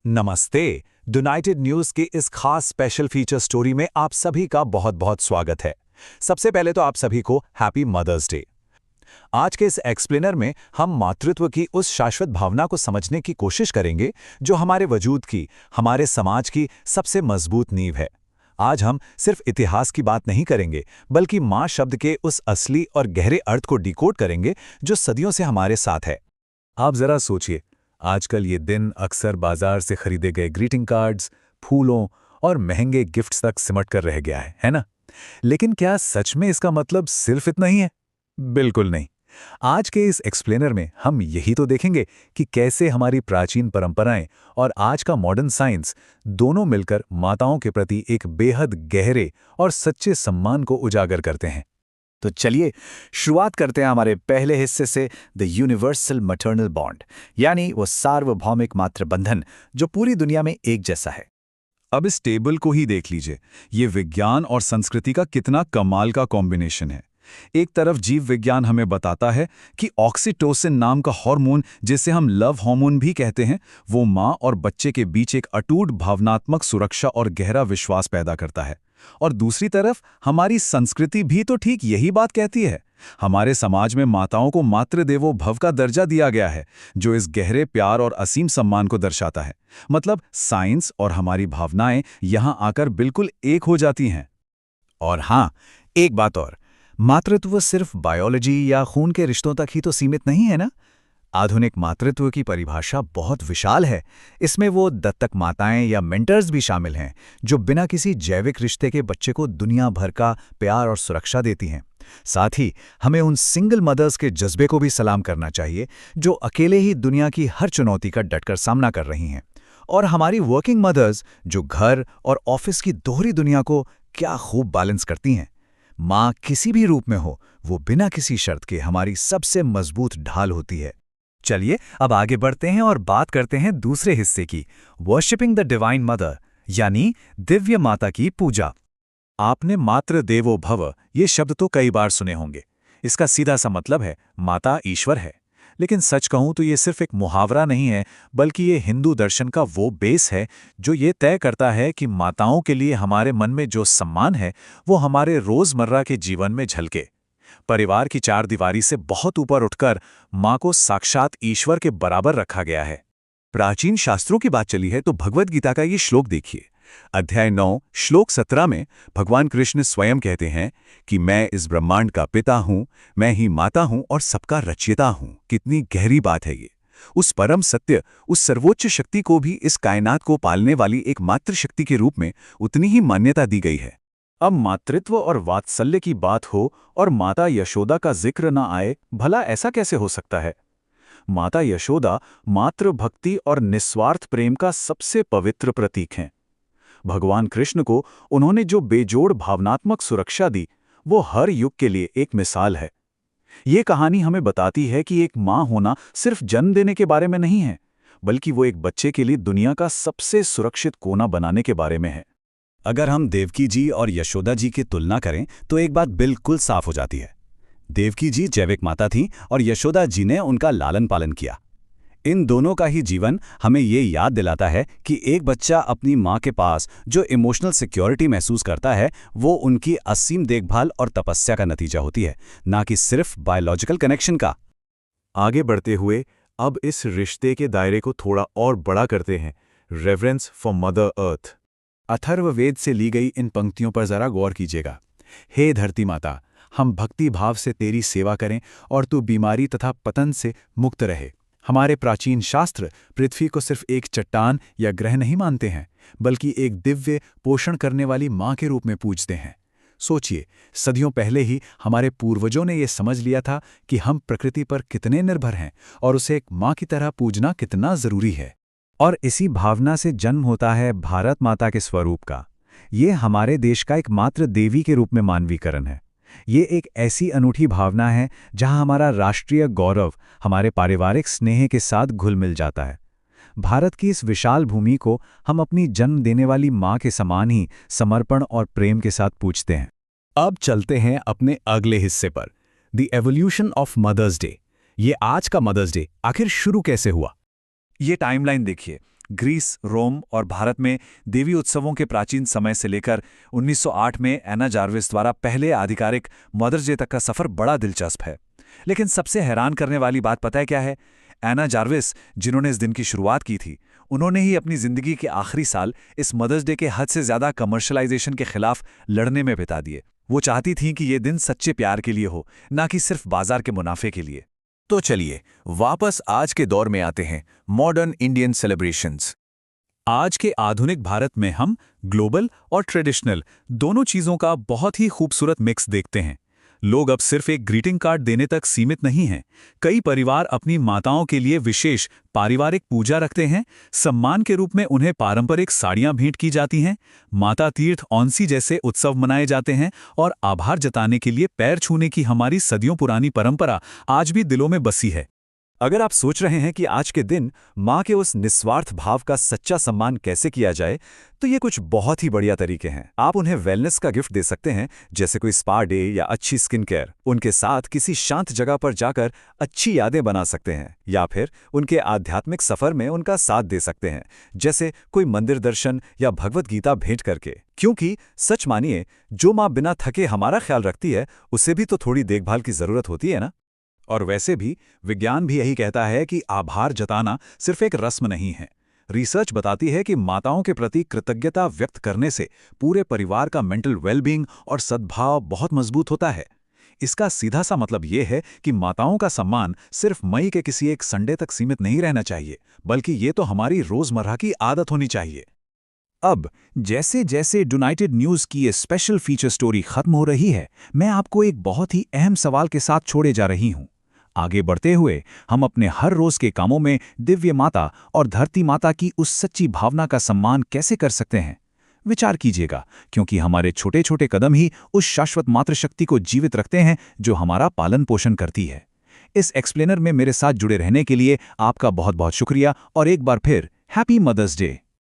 नमस्ते। United news के इस खास स्पेशल फीचर स्टोरी में आप सभी का बहुत बहुत स्वागत है। सबसे पहले तो आप सभी को हैप्पी मदर्स डे। आज के इस एक्सप्लेनर में हम मातृत्व की उस शाश्वत भावना को समझने की कोशिश करेंगे जो हमारे वजूद की, हमारे समाज की सबसे मजबूत नींव है। आज हम सिर्फ इतिहास की बात नहीं करेंगे, बल्कि माँ शब्द के उस असली और गहरे अर्थ को डिकोड करेंगे जो सदियों से हमारे साथ है। आप जरा सोचिए, आजकल ये दिन अक्सर बाजार से खरीदे गए ग्रीटिंग कार्ड्स, फूलों और महंगे गिफ्ट्स तक सिमट कर रह गया है ना? लेकिन क्या सच में इसका मतलब सिर्फ इतना ही है? बिल्कुल नहीं। आज के इस एक्सप्लेनर में हम यही तो देखेंगे कि कैसे हमारी प्राचीन परंपराएं और आज का मॉडर्न साइंस दोनों मिलकर माताओं के प्रति एक बेहद गहरे और सच्चे सम्मान को उजागर करते हैं। तो चलिए शुरुआत करते हैं हमारे पहले हिस्से से, द यूनिवर्सल मैटरनल बॉन्ड, यानी वो सार्वभौमिक मातृबंधन जो पूरी दुनिया में एक जैसा है। अब इस टेबल को ही देख लीजिए, ये विज्ञान और संस्कृति का कितना कमाल का कॉम्बिनेशन है। एक तरफ जीव विज्ञान हमें बताता है कि ऑक्सीटोसिन नाम का हार्मोन, जिसे हम लव हार्मोन भी कहते हैं, वो माँ और बच्चे के बीच एक अटूट भावनात्मक सुरक्षा और गहरा विश्वास पैदा करता है। और दूसरी तरफ हमारी संस्कृति भी तो ठीक यही बात कहती है। हमारे समाज में माताओं को मातृदेवो भव का दर्जा दिया गया है, जो इस गहरे प्यार और असीम सम्मान को दर्शाता है। मतलब साइंस और हमारी भावनाएं यहां आकर बिल्कुल एक हो जाती हैं। और हाँ, एक बात और, मातृत्व सिर्फ बायोलॉजी या खून के रिश्तों तक ही तो सीमित नहीं है ना। आधुनिक मातृत्व की परिभाषा बहुत विशाल है। इसमें वो दत्तक माताएं या मेंटर्स भी शामिल हैं, जो बिना किसी जैविक रिश्ते के बच्चे को दुनिया भर का प्यार और सुरक्षा देती हैं। साथ ही हमें उन सिंगल मदर्स के जज्बे को भी सलाम करना चाहिए, जो अकेले ही दुनिया की हर चुनौती का डटकर सामना कर रही हैं। और हमारी वर्किंग मदर्स, जो घर और ऑफिस की दोहरी दुनिया को क्या खूब बैलेंस करती हैं। माँ किसी भी रूप में हो, वो बिना किसी शर्त के हमारी सबसे मजबूत ढाल होती है। चलिए अब आगे बढ़ते हैं और बात करते हैं दूसरे हिस्से की, वर्शिपिंग द डिवाइन मदर, यानी दिव्य माता की पूजा। आपने मातृ देवो भव ये शब्द तो कई बार सुने होंगे। इसका सीधा सा मतलब है माता ईश्वर है। लेकिन सच कहूं तो ये सिर्फ एक मुहावरा नहीं है, बल्कि ये हिंदू दर्शन का वो बेस है जो ये तय करता है कि माताओं के लिए हमारे मन में जो सम्मान है वो हमारे रोजमर्रा के जीवन में झलके। परिवार की चार दीवारी से बहुत ऊपर उठकर माँ को साक्षात ईश्वर के बराबर रखा गया है। प्राचीन शास्त्रों की बात चली है तो भगवद गीता का ये श्लोक देखिए। अध्याय 9 श्लोक 17 में भगवान कृष्ण स्वयं कहते हैं कि मैं इस ब्रह्मांड का पिता हूँ, मैं ही माता हूँ और सबका रचयिता हूँ। कितनी गहरी बात है ये। उस परम सत्य, उस सर्वोच्च शक्ति को भी इस कायनात को पालने वाली एक मातृशक्ति के रूप में उतनी ही मान्यता दी गई है। अब मातृत्व और वात्सल्य की बात हो और माता यशोदा का जिक्र न आए, भला ऐसा कैसे हो सकता है? माता यशोदा मातृभक्ति और निस्वार्थ प्रेम का सबसे पवित्र प्रतीक हैं। भगवान कृष्ण को उन्होंने जो बेजोड़ भावनात्मक सुरक्षा दी, वो हर युग के लिए एक मिसाल है। ये कहानी हमें बताती है कि एक माँ होना सिर्फ जन्म देने के बारे में नहीं है, बल्कि वो एक बच्चे के लिए दुनिया का सबसे सुरक्षित कोना बनाने के बारे में है। अगर हम देवकी जी और यशोदा जी की तुलना करें तो एक बात बिल्कुल साफ हो जाती है। देवकी जी जैविक माता थीं और यशोदा जी ने उनका लालन पालन किया। इन दोनों का ही जीवन हमें ये याद दिलाता है कि एक बच्चा अपनी माँ के पास जो इमोशनल सिक्योरिटी महसूस करता है, वो उनकी असीम देखभाल और तपस्या का नतीजा होती है, ना कि सिर्फ बायोलॉजिकल कनेक्शन का। आगे बढ़ते हुए अब इस रिश्ते के दायरे को थोड़ा और बड़ा करते हैं। Reverence for mother earth. Atharvaveda से ली गई इन पंक्तियों पर जरा गौर कीजिएगा। हे धरती माता, हम भक्ति भाव से तेरी सेवा करें और तू बीमारी तथा पतन से मुक्त रहे। हमारे प्राचीन शास्त्र पृथ्वी को सिर्फ एक चट्टान या ग्रह नहीं मानते हैं, बल्कि एक दिव्य पोषण करने वाली माँ के रूप में पूजते हैं। सोचिए, सदियों पहले ही हमारे पूर्वजों ने यह समझ लिया था कि हम प्रकृति पर कितने निर्भर हैं और उसे एक माँ की तरह पूजना कितना जरूरी है। और इसी भावना से जन्म होता है भारत माता के स्वरूप का। ये हमारे देश का एकमात्र देवी के रूप में मानवीकरण है। ये एक ऐसी अनूठी भावना है जहां हमारा राष्ट्रीय गौरव हमारे पारिवारिक स्नेह के साथ घुल मिल जाता है। भारत की इस विशाल भूमि को हम अपनी जन्म देने वाली माँ के समान ही समर्पण और प्रेम के साथ पूजते हैं। अब चलते हैं अपने अगले हिस्से पर, the evolution of Mother's Day. ये आज का मदर्स डे आखिर शुरू कैसे हुआ? ये टाइमलाइन देखिए। ग्रीस, रोम और भारत में देवी उत्सवों के प्राचीन समय से लेकर 1908 में एना जार्विस द्वारा पहले आधिकारिक मदर्स डे तक का सफर बड़ा दिलचस्प है। लेकिन सबसे हैरान करने वाली बात पता है क्या है? एना जार्विस, जिन्होंने इस दिन की शुरुआत की थी, उन्होंने ही अपनी जिंदगी के आखिरी साल इस मदर्स डे के हद से ज्यादा कमर्शलाइजेशन के खिलाफ लड़ने में बिता दिए। वो चाहती थीं कि ये दिन सच्चे प्यार के लिए हो, ना कि सिर्फ बाजार के मुनाफे के लिए। तो चलिए वापस आज के दौर में आते हैं, मॉडर्न इंडियन सेलिब्रेशंस। आज के आधुनिक भारत में हम ग्लोबल और ट्रेडिशनल दोनों चीजों का बहुत ही खूबसूरत मिक्स देखते हैं। लोग अब सिर्फ एक ग्रीटिंग कार्ड देने तक सीमित नहीं हैं। कई परिवार अपनी माताओं के लिए विशेष पारिवारिक पूजा रखते हैं। सम्मान के रूप में उन्हें पारंपरिक साड़ियां भेंट की जाती हैं। माता तीर्थ औंसी जैसे उत्सव मनाए जाते हैं और आभार जताने के लिए पैर छूने की हमारी सदियों पुरानी परंपरा आज भी दिलों में बसी है। अगर आप सोच रहे हैं कि आज के दिन माँ के उस निस्वार्थ भाव का सच्चा सम्मान कैसे किया जाए, तो ये कुछ बहुत ही बढ़िया तरीके हैं। आप उन्हें वेलनेस का गिफ्ट दे सकते हैं, जैसे कोई स्पा डे या अच्छी स्किन केयर। उनके साथ किसी शांत जगह पर जाकर अच्छी यादें बना सकते हैं, या फिर उनके आध्यात्मिक सफर में उनका साथ दे सकते हैं, जैसे कोई मंदिर दर्शन या भगवत गीता भेंट करके। क्योंकि सच मानिए, जो माँ बिना थके हमारा ख्याल रखती है, उसे भी तो थोड़ी देखभाल की जरूरत होती है ना। और वैसे भी विज्ञान भी यही कहता है कि आभार जताना सिर्फ एक रस्म नहीं है। रिसर्च बताती है कि माताओं के प्रति कृतज्ञता व्यक्त करने से पूरे परिवार का मेंटल वेलबींग और सद्भाव बहुत मजबूत होता है। इसका सीधा सा मतलब ये है कि माताओं का सम्मान सिर्फ मई के किसी एक संडे तक सीमित नहीं रहना चाहिए, बल्कि ये तो हमारी रोजमर्रा की आदत होनी चाहिए। अब जैसे जैसे यूनाइटेड न्यूज़ की ये स्पेशल फीचर स्टोरी खत्म हो रही है, मैं आपको एक बहुत ही अहम सवाल के साथ छोड़े जा रही हूँ। आगे बढ़ते हुए हम अपने हर रोज के कामों में दिव्य माता और धरती माता की उस सच्ची भावना का सम्मान कैसे कर सकते हैं? विचार कीजिएगा, क्योंकि हमारे छोटे छोटे कदम ही उस शाश्वत मातृशक्ति को जीवित रखते हैं जो हमारा पालन पोषण करती है। इस एक्सप्लेनर में मेरे साथ जुड़े रहने के लिए आपका बहुत बहुत शुक्रिया और एक बार फिर हैप्पी मदर्स डे।